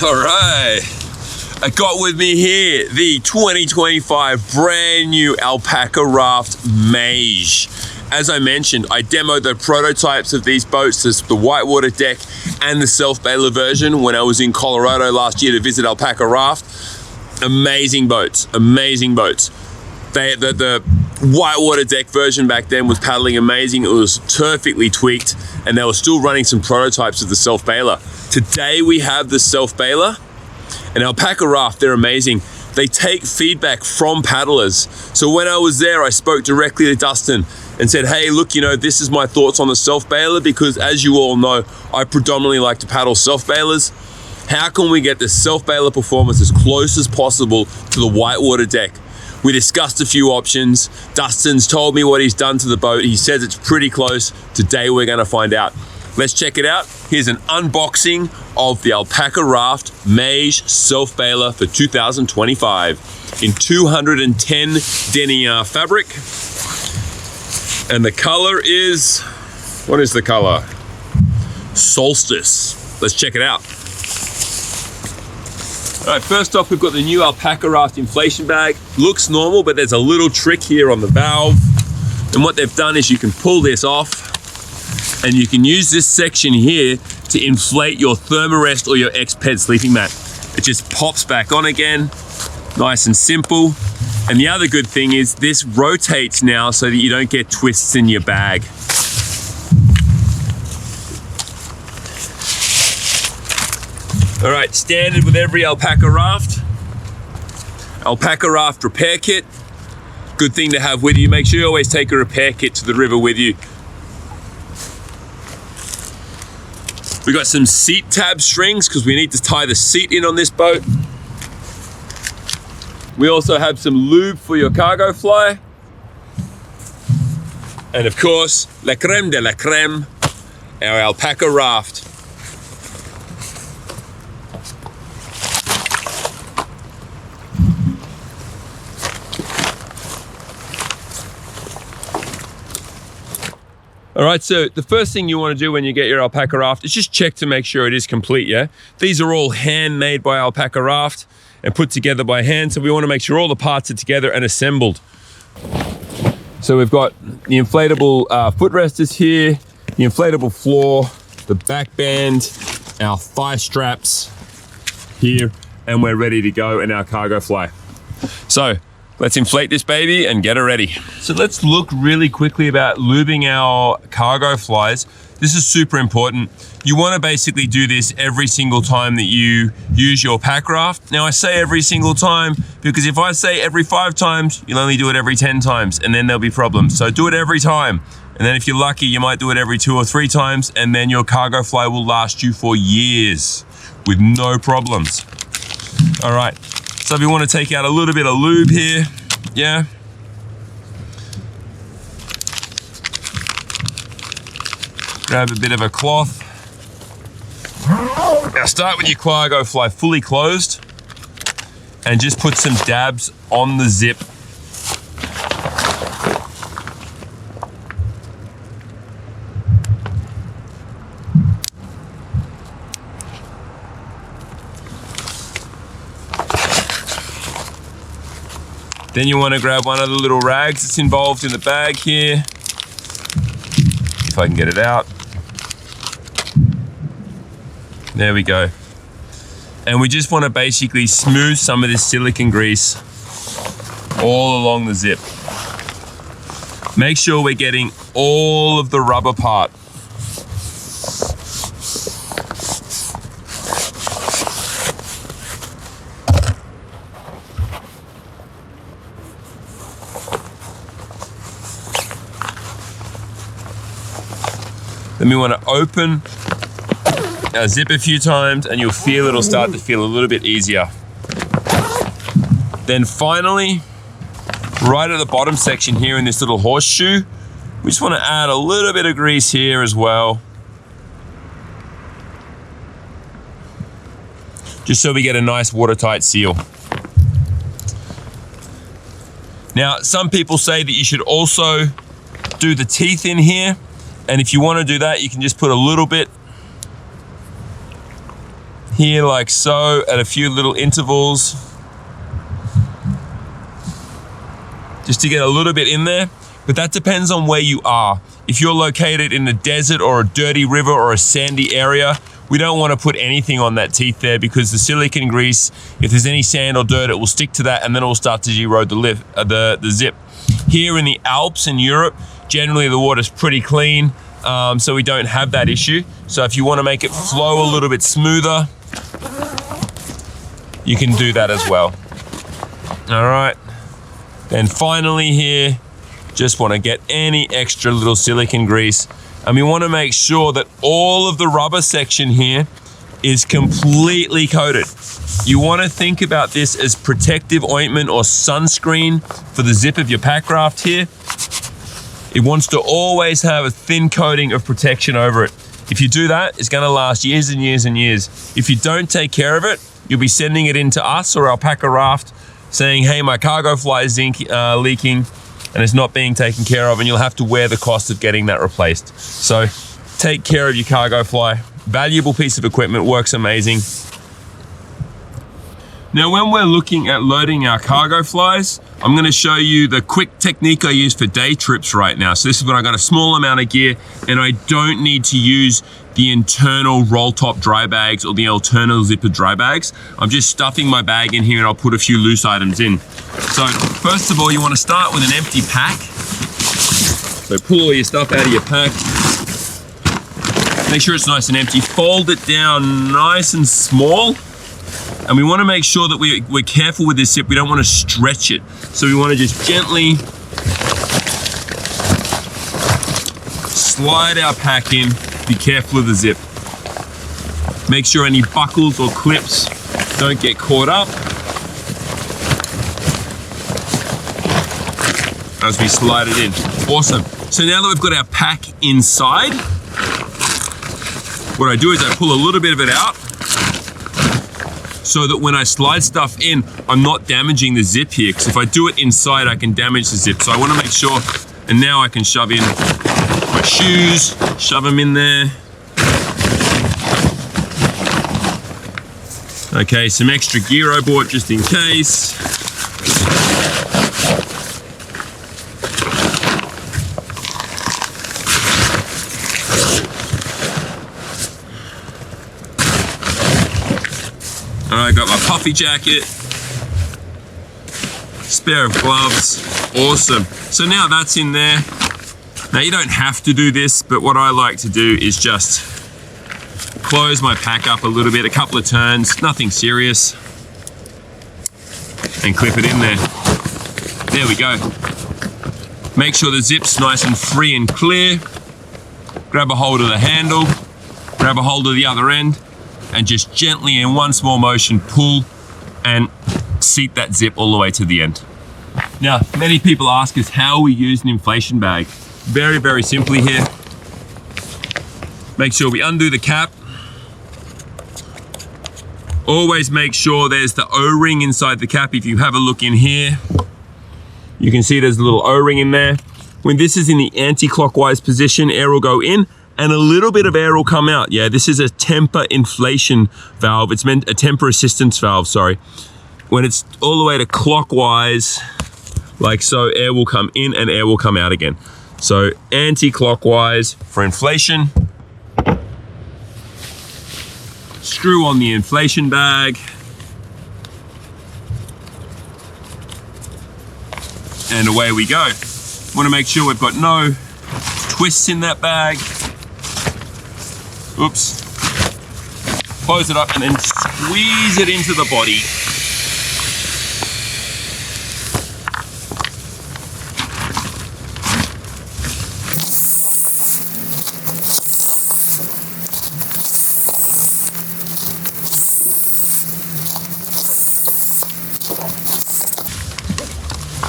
All right, I got with me here the 2025 brand new Alpacka Raft Mage. As I mentioned, I demoed the prototypes of these boats, the Whitewater deck and the self-bailer version, when I was in Colorado last year to visit Alpacka Raft. Amazing boats, amazing boats. The Whitewater deck version back then was paddling amazing. It was perfectly tweaked, and they were still running some prototypes of the self-bailer. Today we have the self-bailer, and Alpacka Raft, they're amazing. They take feedback from paddlers. So when I was there, I spoke directly to Dustin and said, hey, look, you know, this is my thoughts on the self-bailer, because as you all know, I predominantly like to paddle self-bailers. How can we get the self-bailer performance as close as possible to the Whitewater deck? We discussed a few options. Dustin's told me what he's done to the boat. He says it's pretty close. Today we're gonna find out. Let's check it out. Here's an unboxing of the Alpacka Raft Mage self-bailer for 2025 in 210 denier fabric. And the color is, what is the color? Solstice. Let's check it out. All right, first off, we've got the new Alpacka Raft inflation bag. Looks normal, but there's a little trick here on the valve. And what they've done is you can pull this off, and you can use this section here to inflate your Thermarest or your X-Ped sleeping mat. It just pops back on again, nice and simple. And the other good thing is this rotates now so that you don't get twists in your bag. All right, standard with every Alpacka Raft. Alpacka Raft repair kit. Good thing to have with you. Make sure you always take a repair kit to the river with you. We got some seat tab strings because we need to tie the seat in on this boat. We also have some lube for your Cargofly. And of course, la creme de la creme, our Alpacka Raft. All right, so the first thing you want to do when you get your Alpacka Raft is just check to make sure it is complete, yeah? These are all handmade by Alpacka Raft and put together by hand, so we want to make sure all the parts are together and assembled. So we've got the inflatable footrest is here, the inflatable floor, the Backband, our thigh straps here, and we're ready to go in our Cargofly. So let's inflate this baby and get her ready. So let's look really quickly about lubing our Cargoflies. This is super important. You want to basically do this every single time that you use your Packraft. Now I say every single time because if I say every 5 times, you'll only do it every 10 times and then there'll be problems. So do it every time. And then if you're lucky, you might do it every 2 or 3 times, and then your Cargofly will last you for years with no problems. All right. So we want to take out a little bit of lube here, yeah. Grab a bit of a cloth. Now start with your Cargofly fully closed and just put some dabs on the zip. Then you want to grab one of the little rags that's involved in the bag here. If I can get it out. There we go. And we just want to basically smooth some of this silicone grease all along the zip. Make sure we're getting all of the rubber part. Then we want to open our zip a few times and you'll feel it'll start to feel a little bit easier. Then finally, right at the bottom section here in this little horseshoe, we just want to add a little bit of grease here as well. Just so we get a nice watertight seal. Now, some people say that you should also do the teeth in here. And if you want to do that, you can just put a little bit here like so at a few little intervals, just to get a little bit in there. But that depends on where you are. If you're located in a desert or a dirty river or a sandy area, we don't want to put anything on that teeth there, because the silicone grease, if there's any sand or dirt, it will stick to that and then it will start to erode the zip. Here in the Alps in Europe, generally the water's pretty clean, so we don't have that issue. So if you want to make it flow a little bit smoother, you can do that as well. All right. Then finally here, just want to get any extra little silicone grease. And we want to make sure that all of the rubber section here is completely coated. You want to think about this as protective ointment or sunscreen for the zip of your Packraft here. It wants to always have a thin coating of protection over it. If you do that, it's going to last years and years and years. If you don't take care of it, you'll be sending it in to us or Alpackaraft Raft saying, hey, my Cargofly is leaking and it's not being taken care of, and you'll have to wear the cost of getting that replaced. So take care of your Cargofly. Valuable piece of equipment, works amazing. Now, when we're looking at loading our Cargoflies, I'm gonna show you the quick technique I use for day trips right now. So this is when I got a small amount of gear and I don't need to use the internal roll top dry bags or the internal zipper dry bags. I'm just stuffing my bag in here and I'll put a few loose items in. So first of all, you wanna start with an empty pack. So pull all your stuff out of your pack. Make sure it's nice and empty. Fold it down nice and small. And we want to make sure that we're careful with this zip. We don't want to stretch it. So we want to just gently slide our pack in. Be careful of the zip. Make sure any buckles or clips don't get caught up as we slide it in. Awesome. So now that we've got our pack inside, what I do is I pull a little bit of it out, so that when I slide stuff in, I'm not damaging the zip here, because if I do it inside, I can damage the zip. So I want to make sure, and now I can shove in my shoes, shove them in there. Okay, some extra gear I bought just in case. I got my puffy jacket, spare of gloves, awesome. So now that's in there. Now you don't have to do this, but what I like to do is just close my pack up a little bit, a couple of turns, nothing serious, and clip it in there. There we go. Make sure the zip's nice and free and clear. Grab a hold of the handle, grab a hold of the other end, and just gently in one small motion pull and seat that zip all the way to the end. Now, many people ask us how we use an inflation bag. Very, very simply here. Make sure we undo the cap. Always make sure there's the O-ring inside the cap. If you have a look in here, you can see there's a little O-ring in there. When this is in the anti-clockwise position, air will go in and a little bit of air will come out. Yeah, this is a temper inflation valve. It's meant a temper assistance valve, sorry. When it's all the way to clockwise, like so, air will come in and air will come out again. So anti-clockwise for inflation. Screw on the inflation bag. And away we go. Want to make sure we've got no twists in that bag. Oops. Close it up and then squeeze it into the body.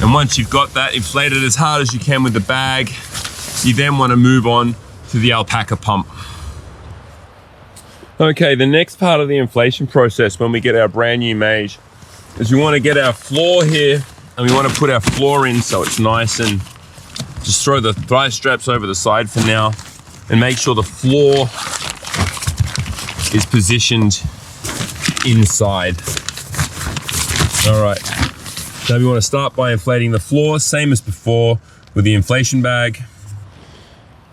And once you've got that inflated as hard as you can with the bag, you then want to move on to the alpaca pump. Okay, the next part of the inflation process when we get our brand new Mage is we want to get our floor here and we want to put our floor in so it's nice, and just throw the thigh straps over the side for now and make sure the floor is positioned inside. All right, now we want to start by inflating the floor, same as before with the inflation bag.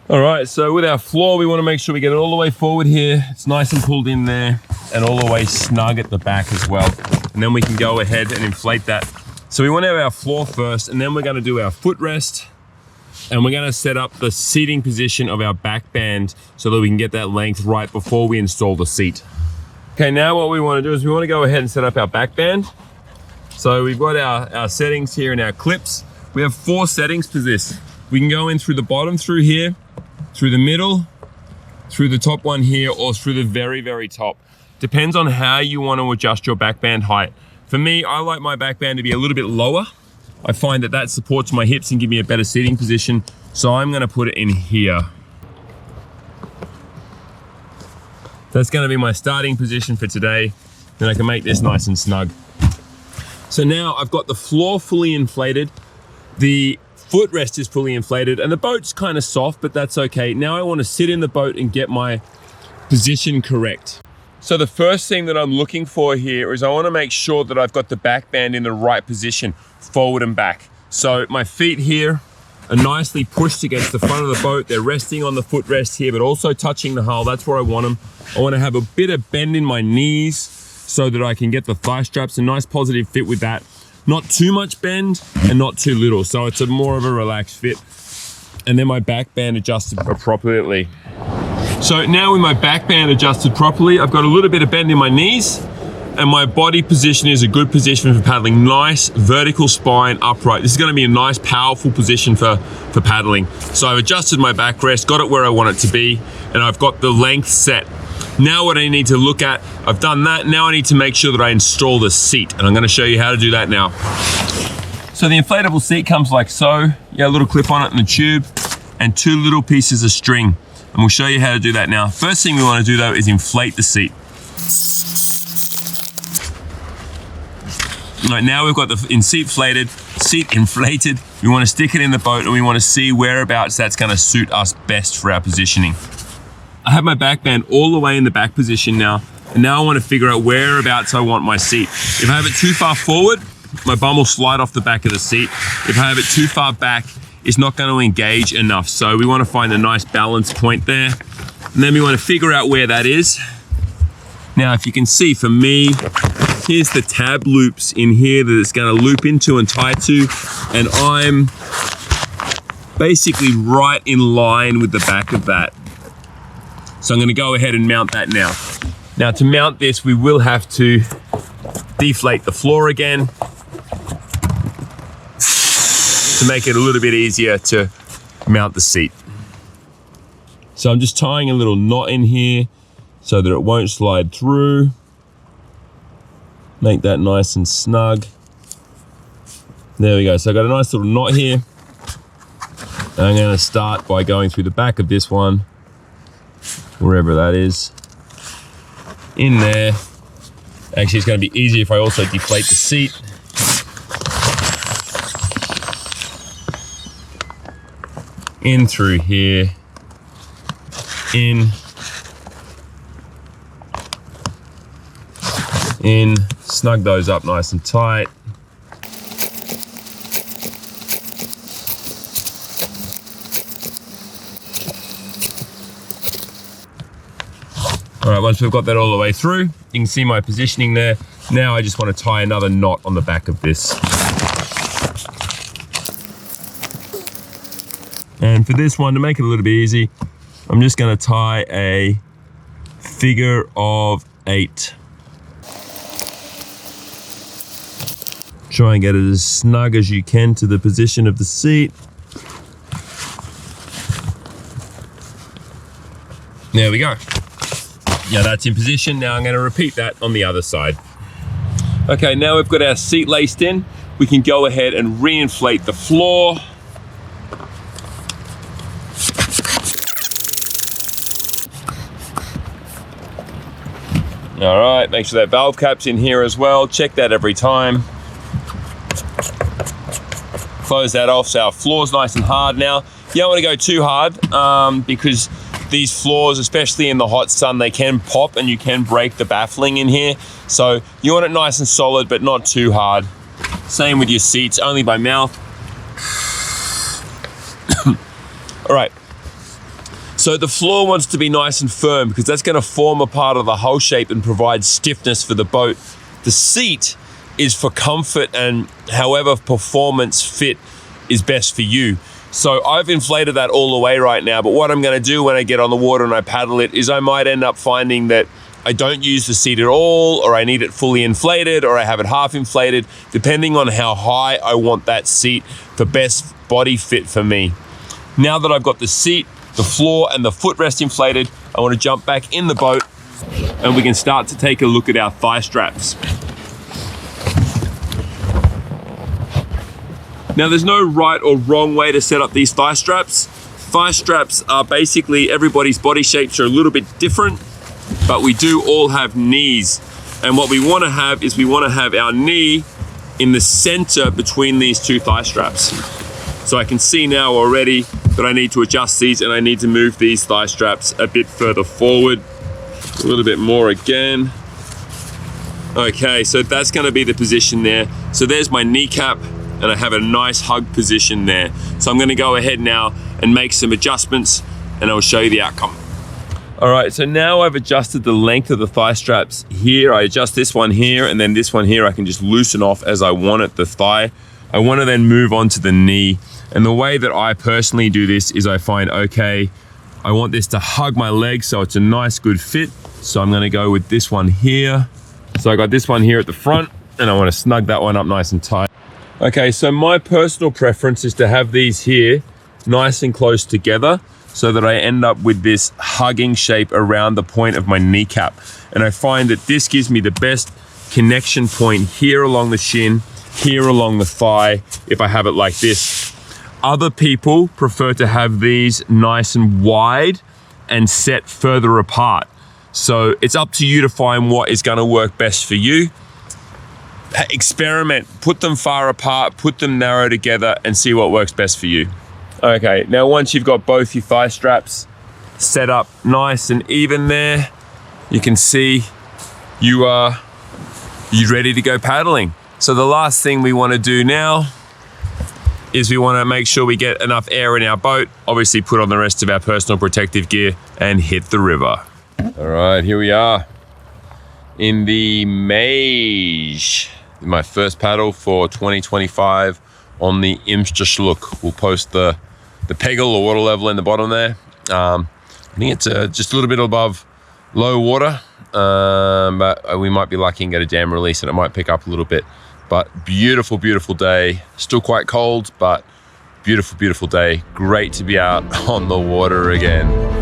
All right, so with our floor, we want to make sure we get it all the way forward here. It's nice and pulled in there and all the way snug at the back as well. And then we can go ahead and inflate that. So we want to have our floor first, and then we're going to do our footrest, and we're going to set up the seating position of our backband so that we can get that length right before we install the seat. Okay, now what we want to do is we want to go ahead and set up our backband. So we've got our settings here and our clips. We have 4 settings for this. We can go in through the bottom, through here, through the middle, through the top one here, or through the very, very top. Depends on how you want to adjust your backband height. For me, I like my backband to be a little bit lower. I find that that supports my hips and give me a better seating position. So I'm gonna put it in here. That's gonna be my starting position for today. Then I can make this nice and snug. So now I've got the floor fully inflated, the footrest is fully inflated, and the boat's kind of soft, but that's okay. Now I want to sit in the boat and get my position correct. So the first thing that I'm looking for here is I want to make sure that I've got the backband in the right position, forward and back. So my feet here are nicely pushed against the front of the boat. They're resting on the footrest here, but also touching the hull. That's where I want them. I want to have a bit of bend in my knees so that I can get the thigh straps, a nice positive fit with that. Not too much bend and not too little. So it's a more of a relaxed fit. And then my backband adjusted appropriately. So now with my backband adjusted properly, I've got a little bit of bend in my knees, and my body position is a good position for paddling. Nice vertical spine, upright. This is gonna be a nice, powerful position for paddling. So I've adjusted my backrest, got it where I want it to be, and I've got the length set. Now what I need to look at, I've done that, now I need to make sure that I install the seat, and I'm gonna show you how to do that now. So the inflatable seat comes like so. You got a little clip on it in the tube, and 2 little pieces of string. And we'll show you how to do that now. First thing we wanna do though is inflate the seat. All right, now we've got the seat inflated. We wanna stick it in the boat, and we wanna see whereabouts that's gonna suit us best for our positioning. I have my backband all the way in the back position now, and now I want to figure out whereabouts I want my seat. If I have it too far forward, my bum will slide off the back of the seat. If I have it too far back, it's not going to engage enough. So we want to find a nice balance point there, and then we want to figure out where that is. Now, if you can see, for me, here's the tab loops in here that it's going to loop into and tie to, and I'm basically right in line with the back of that. So I'm gonna go ahead and mount that now. Now to mount this, we will have to deflate the floor again to make it a little bit easier to mount the seat. So I'm just tying a little knot in here so that it won't slide through. Make that nice and snug. There we go, so I've got a nice little knot here. And I'm gonna start by going through the back of this one, wherever that is, in there. Actually, it's going to be easier if I also deflate the seat. In through here, in, snug those up nice and tight. All right, once we've got that all the way through, you can see my positioning there. Now I just want to tie another knot on the back of this. And for this one, to make it a little bit easy, I'm just going to tie a figure of 8. Try and get it as snug as you can to the position of the seat. There we go. Yeah, that's in position. Now I'm going to repeat that on the other side. Okay, now we've got our seat laced in. We can go ahead and re-inflate the floor. All right, make sure that valve cap's in here as well. Check that every time. Close that off so our floor's nice and hard now. You don't want to go too hard because these floors, especially in the hot sun, they can pop and you can break the baffling in here. So you want it nice and solid, but not too hard. Same with your seats, only by mouth. All right. So the floor wants to be nice and firm because that's going to form a part of the hull shape and provide stiffness for the boat. The seat is for comfort and however performance fit is best for you. So I've inflated that all the way right now, but what I'm going to do when I get on the water and I paddle it is I might end up finding that I don't use the seat at all, or I need it fully inflated, or I have it half inflated, depending on how high I want that seat for best body fit for me. Now that I've got the seat, the floor, and the footrest inflated, I want to jump back in the boat and we can start to take a look at our thigh straps. Now there's no right or wrong way to set up these thigh straps. Thigh straps are basically, everybody's body shapes are a little bit different, but we do all have knees. And what we want to have is we want to have our knee in the center between these two thigh straps. So I can see now already that I need to adjust these and I need to move these thigh straps a bit further forward. A little bit more again. Okay, so that's going to be the position there. So there's my kneecap and I have a nice hug position there. So I'm going to go ahead now and make some adjustments and I'll show you the outcome. All right, so now I've adjusted the length of the thigh straps here. I adjust this one here and then this one here. I can just loosen off as I want it, the thigh. I want to then move on to the knee. And the way that I personally do this is I find, okay, I want this to hug my leg so it's a nice, good fit. So I'm gonna go with this one here. So I got this one here at the front and I want to snug that one up nice and tight. Okay, so my personal preference is to have these here nice and close together so that I end up with this hugging shape around the point of my kneecap. And I find that this gives me the best connection point here along the shin, here along the thigh, if I have it like this. Other people prefer to have these nice and wide and set further apart. So it's up to you to find what is gonna work best for you. Experiment, put them far apart, put them narrow together and see what works best for you. Okay, now once you've got both your thigh straps set up nice and even there, you can see you're ready to go paddling. So the last thing we want to do now is we want to make sure we get enough air in our boat, obviously put on the rest of our personal protective gear and hit the river. All right, here we are in the Mage. My first paddle for 2025 on the Imsterschluck. We'll post the peggle or water level in the bottom there. I think it's just a little bit above low water, but we might be lucky and get a dam release and it might pick up a little bit. But beautiful, beautiful day. Still quite cold, but beautiful, beautiful day. Great to be out on the water again.